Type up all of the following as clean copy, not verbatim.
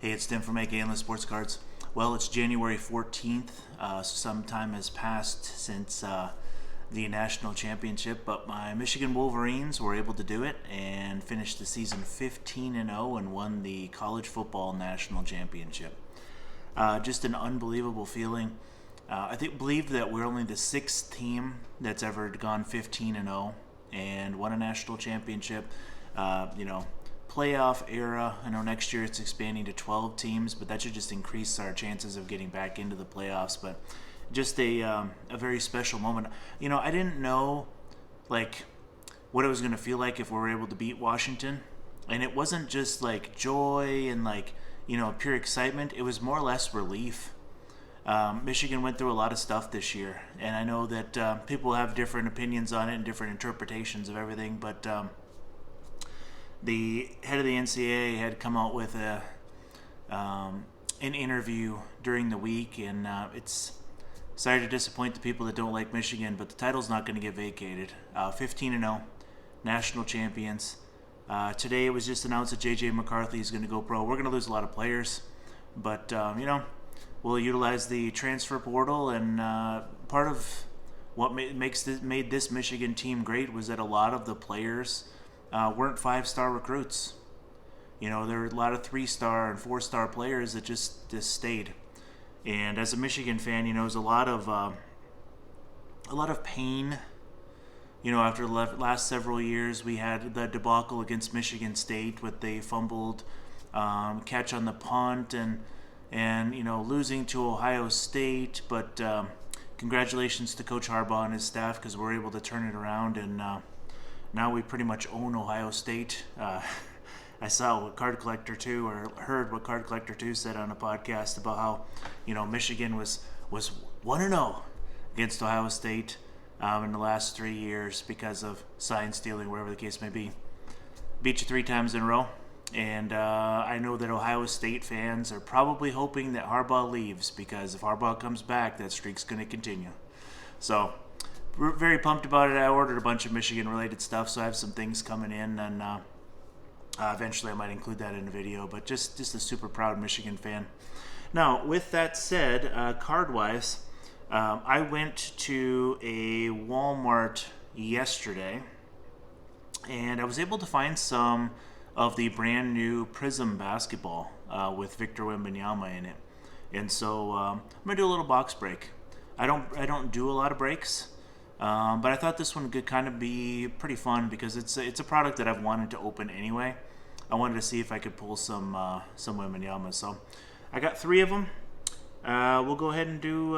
Hey, it's Tim from AK Endless Sports Cards. Well, it's January 14th. Some time has passed since the national championship, but my Michigan Wolverines were able to do it and finished the season 15-0 and won the college football national championship. Just an unbelievable feeling. Believe that we're only the sixth team that's ever gone 15-0 and won a national championship. Playoff era. I know next year it's expanding to 12 teams, but that should just increase our chances of getting back into the playoffs. But just a very special moment. I didn't know what it was going to feel like if we were able to beat Washington, and it wasn't just joy and pure excitement. It was more or less relief. Michigan went through a lot of stuff this year, and I know that people have different opinions on it and different interpretations of everything, but the head of the NCAA had come out with an interview during the week, and it's sorry to disappoint the people that don't like Michigan, but the title's not going to get vacated. 15-0, national champions. Today it was just announced that J.J. McCarthy is going to go pro. We're going to lose a lot of players, but we'll utilize the transfer portal, and part of what made this Michigan team great was that a lot of the players weren't 5-star recruits. There were a lot of 3-star and 4-star players that just stayed. And as a Michigan fan, it was a lot of pain. After the last several years, we had the debacle against Michigan State with the fumbled catch on the punt and losing to Ohio State. But congratulations to Coach Harbaugh and his staff, because we're able to turn it around, and now we pretty much own Ohio State. I saw what Card Collector 2, or heard what Card Collector 2 said on a podcast about how, Michigan was 1-0 against Ohio State in the last 3 years because of sign stealing, wherever the case may be. Beat you 3 times in a row. And I know that Ohio State fans are probably hoping that Harbaugh leaves, because if Harbaugh comes back, that streak's going to continue. So we're very pumped about it. I ordered a bunch of Michigan-related stuff, so I have some things coming in, and eventually I might include that in a video, but just a super proud Michigan fan. Now, with that said, card-wise, I went to a Walmart yesterday, and I was able to find some of the brand new Prizm basketball with Victor Wembanyama in it. And so I'm going to do a little box break. I don't do a lot of breaks. But I thought this one could kind of be pretty fun, because it's a product that I've wanted to open anyway. I wanted to see if I could pull some Wembanyama. So I got 3 of them. We'll go ahead and do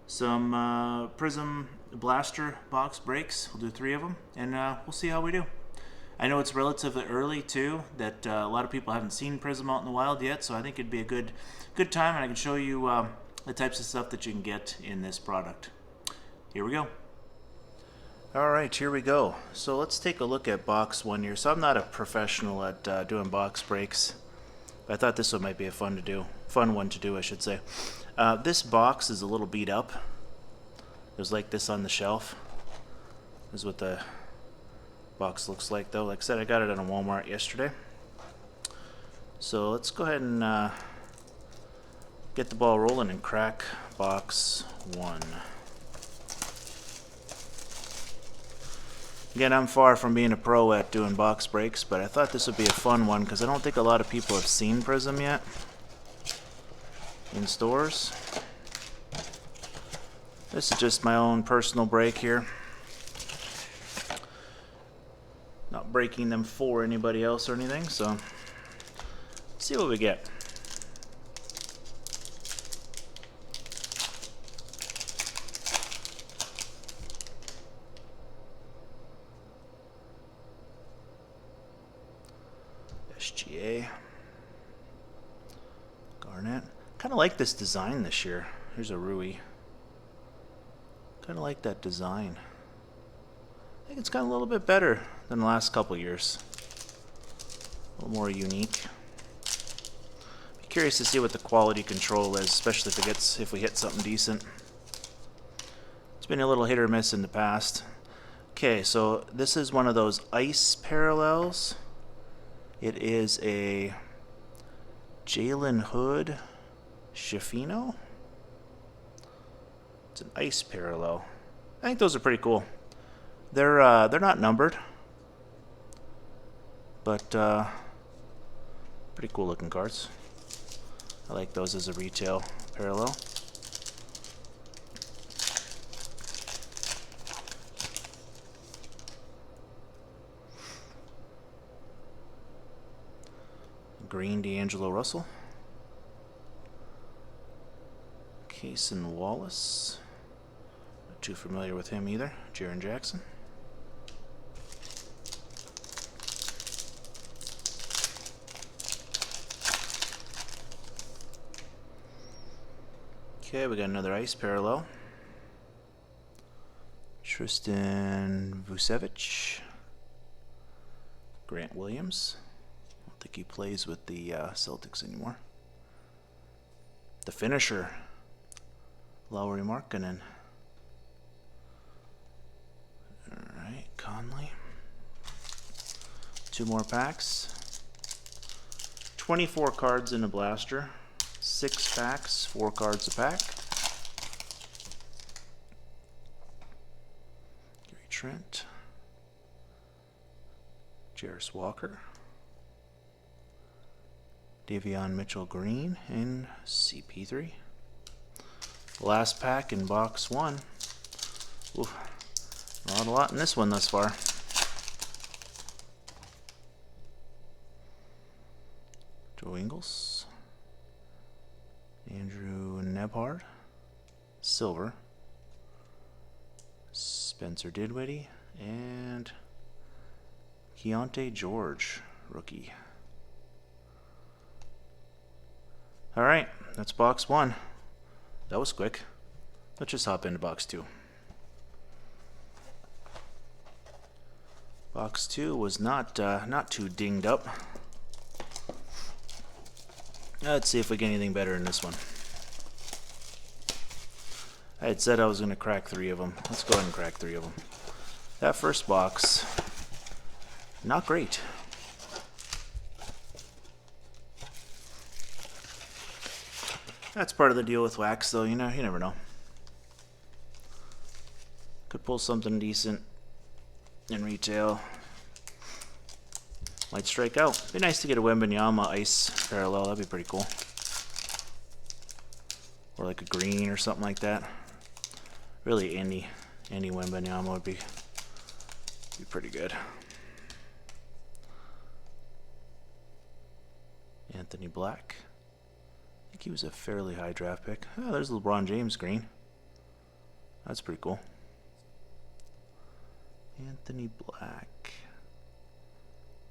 some Prizm Blaster box breaks. We'll do 3 of them, and we'll see how we do. I know it's relatively early too, that a lot of people haven't seen Prizm out in the wild yet, so I think it'd be a good time, and I can show you the types of stuff that you can get in this product. Here we go. Alright, here we go. So let's take a look at box 1 here. So I'm not a professional at doing box breaks, but I thought this one might be a fun one to do, I should say. This box is a little beat up. It was like this on the shelf. This is what the box looks like, though. Like I said, I got it at a Walmart yesterday. So let's go ahead and get the ball rolling and crack box 1. Again, I'm far from being a pro at doing box breaks, but I thought this would be a fun one, because I don't think a lot of people have seen Prizm yet in stores. This is just my own personal break here. Not breaking them for anybody else or anything, so let's see what we get. SGA. Garnett. Kind of like this design this year. Here's a Rui. Kind of like that design. I think it's gotten a little bit better than the last couple years. A little more unique. Be curious to see what the quality control is, especially if we hit something decent. It's been a little hit or miss in the past. Okay, so this is one of those ice parallels. It is a Jalen Hood, Shafino. It's an ice parallel. I think those are pretty cool. They're not numbered, but pretty cool looking cards. I like those as a retail parallel. Green D'Angelo Russell. Cason Wallace. Not too familiar with him either. Jaren Jackson. Okay, we got another ice parallel. Tristan Vucevic. Grant Williams. I don't think he plays with the Celtics anymore. The finisher. Lauri Markkanen. Alright, Conley. 2 more packs. 24 cards in a blaster. 6 packs, 4 cards a pack. Gary Trent. Jarris Walker. Davion Mitchell-Green and CP3. Last pack in box 1. Ooh, not a lot in this one thus far. Joe Ingles. Andrew Nebhard. Silver. Spencer Dinwiddie. And Keontae George, rookie. Alright, that's box 1. That was quick. Let's just hop into box 2. Box 2 was not too dinged up. Let's see if we get anything better in this one. I had said I was going to crack 3 of them. Let's go ahead and crack 3 of them. That first box, not great. That's part of the deal with wax, though. You know, you never know. Could pull something decent in retail. Might strike out. Be nice to get a Wembanyama ice parallel. That'd be pretty cool. Or like a green or something like that. Really, any Wembanyama would be pretty good. Anthony Black. I think he was a fairly high draft pick. Oh, there's LeBron James green. That's pretty cool. Anthony Black.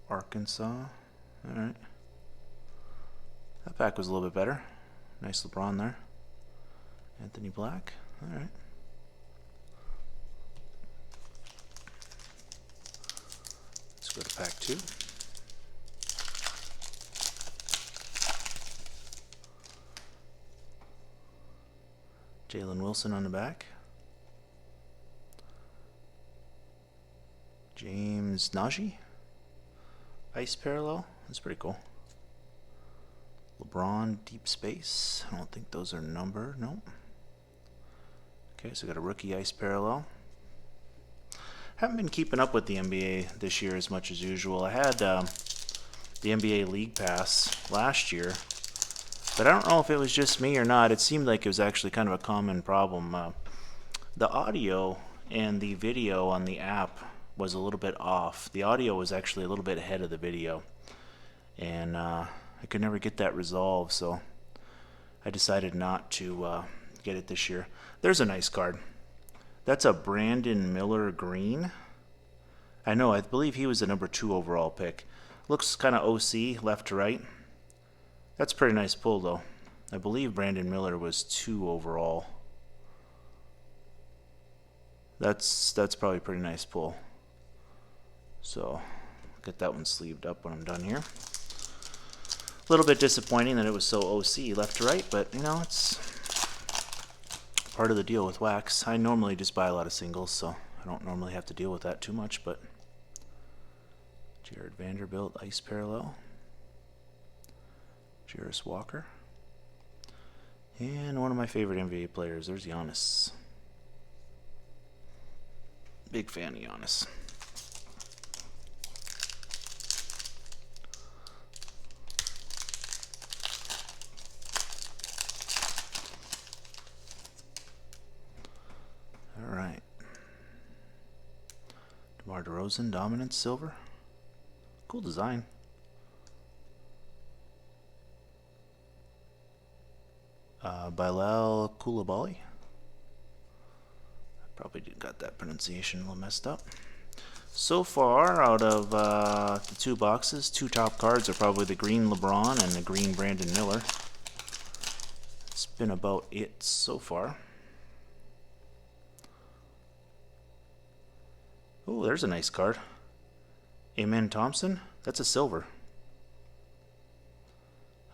Arkansas. Alright. That pack was a little bit better. Nice LeBron there. Anthony Black. Alright. Let's go to pack 2. Jalen Wilson on the back. James Najee. Ice parallel. That's pretty cool. LeBron Deep Space. I don't think those are numbered. Nope. Okay, so we got a rookie ice parallel. Haven't been keeping up with the NBA this year as much as usual. I had the NBA League Pass last year, but I don't know if it was just me or not. It seemed like it was actually kind of a common problem. The audio and the video on the app was a little bit off. The audio was actually a little bit ahead of the video, and I could never get that resolved, so I decided not to get it this year. There's a nice card. That's a Brandon Miller green. I know, I believe he was the number 2 overall pick. Looks kind of OC, left to right. That's a pretty nice pull, though. I believe Brandon Miller was 2 overall. That's probably a pretty nice pull. So, get that one sleeved up when I'm done here. A little bit disappointing that it was so OC, left to right, but, you know, it's part of the deal with wax. I normally just buy a lot of singles, so I don't normally have to deal with that too much, but Jared Vanderbilt, ice parallel. Jarris Walker. And one of my favorite NBA players, there's Giannis. Big fan of Giannis. All right. DeMar DeRozan, Dominance, Silver. Cool design. Bilal Coulibaly. Probably got that pronunciation a little messed up. So far, out of the 2 boxes, 2 top cards are probably the green LeBron and the green Brandon Miller. It's been about it so far. Oh, there's a nice card. Amen Thompson. That's a silver.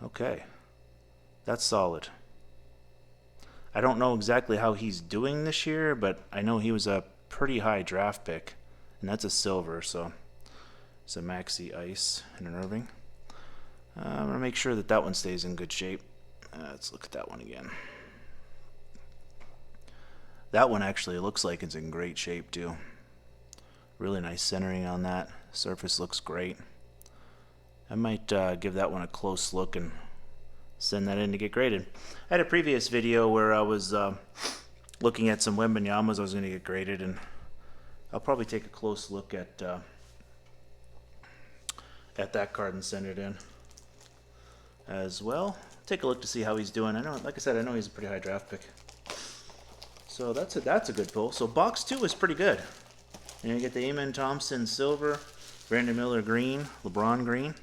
Okay. That's solid. I don't know exactly how he's doing this year, but I know he was a pretty high draft pick. And that's a silver, so it's a Maxi Ice and an Irving. I'm going to make sure that that one stays in good shape. Let's look at that one again. That one actually looks like it's in great shape too. Really nice centering on that. Surface looks great. I might give that one a close look and send that in to get graded. I had a previous video where I was looking at some Wembanyamas I was going to get graded, and I'll probably take a close look at that card and send it in as well. Take a look to see how he's doing. I know, like I said, I know he's a pretty high draft pick. So that's a good pull. So box 2 is pretty good. And you get the Amen Thompson silver, Brandon Miller green, LeBron green.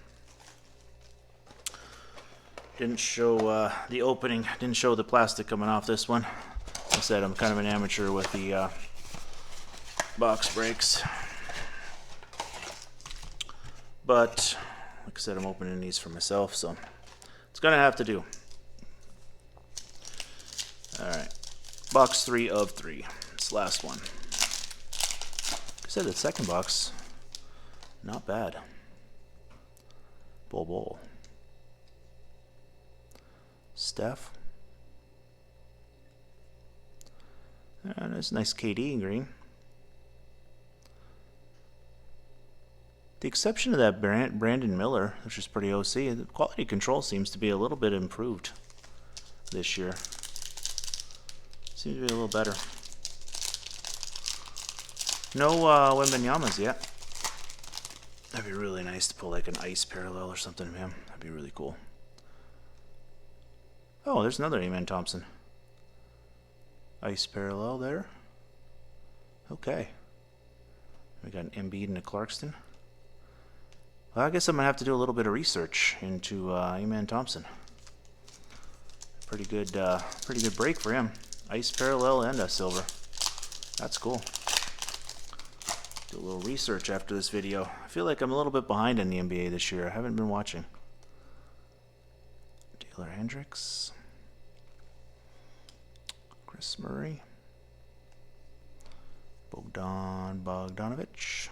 Didn't show the opening, didn't show the plastic coming off this one. Like I said, I'm kind of an amateur with the box breaks. But, like I said, I'm opening these for myself, so it's going to have to do. Alright, box 3 of 3. It's the last one. Like I said, the second box, not bad. Bol. Steph. That's nice KD green. The exception of that Brandon Miller, which is pretty OC, the quality control seems to be a little bit improved this year. Seems to be a little better. No Wembanyamas yet. That'd be really nice to pull like an ice parallel or something of him. That'd be really cool. Oh, there's another Amen Thompson. Ice parallel there. Okay. We got an Embiid and a Clarkston. Well, I guess I'm going to have to do a little bit of research into Amen Thompson. Pretty good break for him. Ice parallel and a silver. That's cool. Do a little research after this video. I feel like I'm a little bit behind in the NBA this year. I haven't been watching. Taylor Hendricks. Chris Murray. Bogdanovich.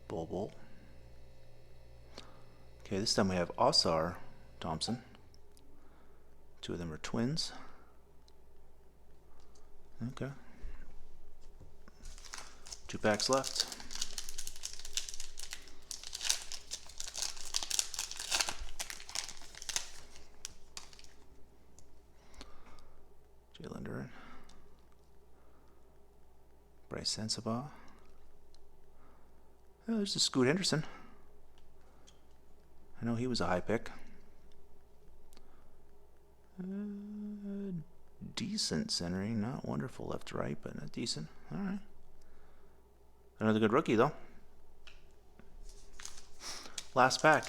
Bol. Okay, this time we have Osar Thompson. 2 of them are twins. Okay. 2 packs left. Jalen Duren. Bryce Sensabaugh. Oh, there's the Scoot Henderson. I know he was a high pick. Decent centering, not wonderful left to right, but not decent. All right. Another good rookie though. Last pack.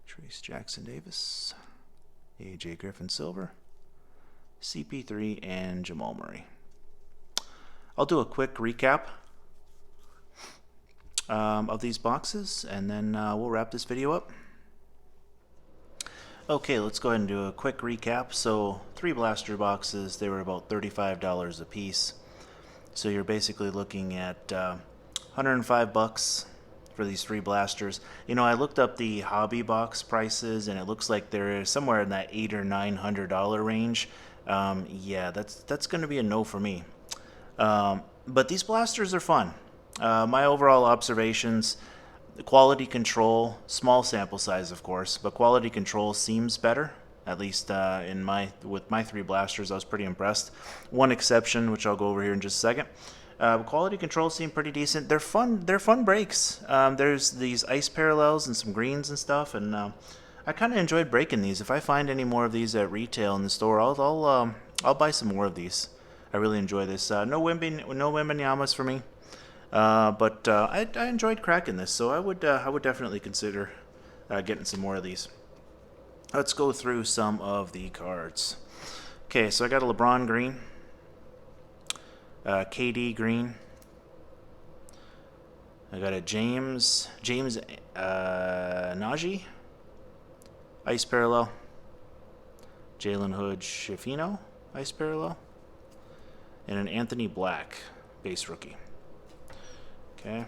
Trace Jackson Davis. AJ Griffin silver. CP3, and Jamal Murray. I'll do a quick recap of these boxes, and then we'll wrap this video up. Okay, let's go ahead and do a quick recap. So 3 blaster boxes, they were about $35 a piece. So you're basically looking at $105 for these 3 blasters. You know, I looked up the hobby box prices, and it looks like they're somewhere in that $800 or $900 range. Yeah, that's going to be a no for me. But these blasters are fun. My overall observations: the quality control, small sample size of course, but quality control seems better. At least with my 3 blasters, I was pretty impressed. One exception, which I'll go over here in just a second. Quality control seemed pretty decent. They're fun. They're fun breaks. There's these ice parallels and some greens and stuff, and I kind of enjoyed breaking these. If I find any more of these at retail in the store, I'll buy some more of these. I really enjoy this. No Wembanyama's for me. But I enjoyed cracking this, so I would definitely consider getting some more of these. Let's go through some of the cards. Okay, so I got a LeBron green, KD green. I got a James Najee ice parallel, Jalen Hood Schifino ice parallel, and an Anthony Black base rookie. Okay,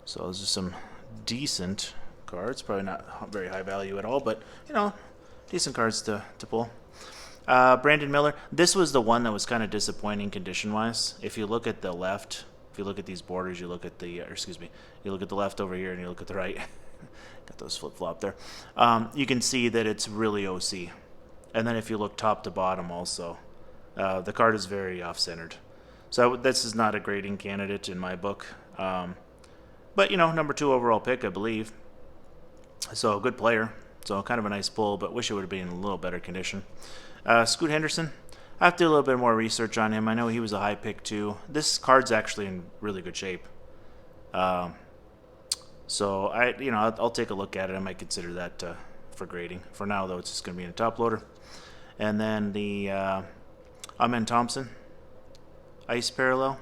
so those are some decent cards. Probably not very high value at all, but you know, decent cards to pull. Brandon Miller. This was the one that was kind of disappointing condition-wise. If you look at the left, if you look at these borders, you look at the, you look at the left over here, and you look at the right. Got those flip-flop there. You can see that it's really OC. And then if you look top to bottom, also, the card is very off-centered. So this is not a grading candidate in my book. But, you know, number 2 overall pick, I believe. So, good player. So, kind of a nice pull, but wish it would have been in a little better condition. Scoot Henderson. I have to do a little bit more research on him. I know he was a high pick, too. This card's actually in really good shape. So, I'll take a look at it. I might consider that for grading. For now, though, it's just going to be in a top loader. And then the Amen Thompson ice parallel.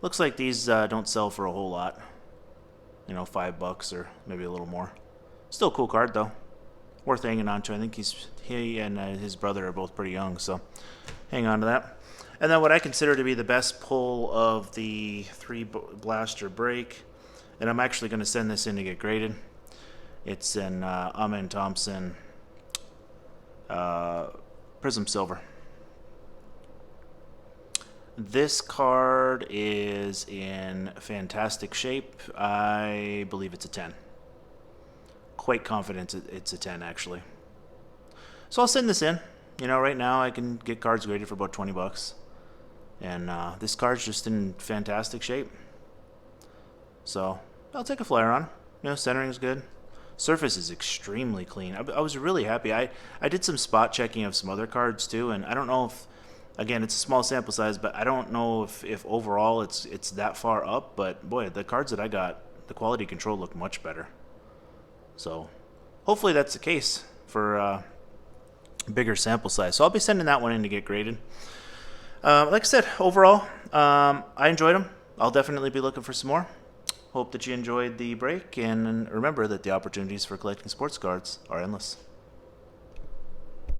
Looks like these don't sell for a whole lot. You know, $5 or maybe a little more. Still a cool card though. Worth hanging on to. I think he and his brother are both pretty young, so hang on to that. And then what I consider to be the best pull of the 3 blaster break, and I'm actually going to send this in to get graded. It's an Amen Thompson Prizm Silver. This card is in fantastic shape. I believe it's a 10. Quite confident it's a 10, actually. So I'll send this in. You know, right now I can get cards graded for about $20. And this card's just in fantastic shape. So I'll take a flyer on. You know, centering's good. Surface is extremely clean. I was really happy. I did some spot checking of some other cards too, and I don't know if, again, it's a small sample size, but I don't know if overall it's that far up. But boy, the cards that I got, the quality control looked much better. So hopefully that's the case for bigger sample size. So I'll be sending that one in to get graded. Like I said, overall, I enjoyed them. I'll definitely be looking for some more. Hope that you enjoyed the break, and remember that the opportunities for collecting sports cards are endless.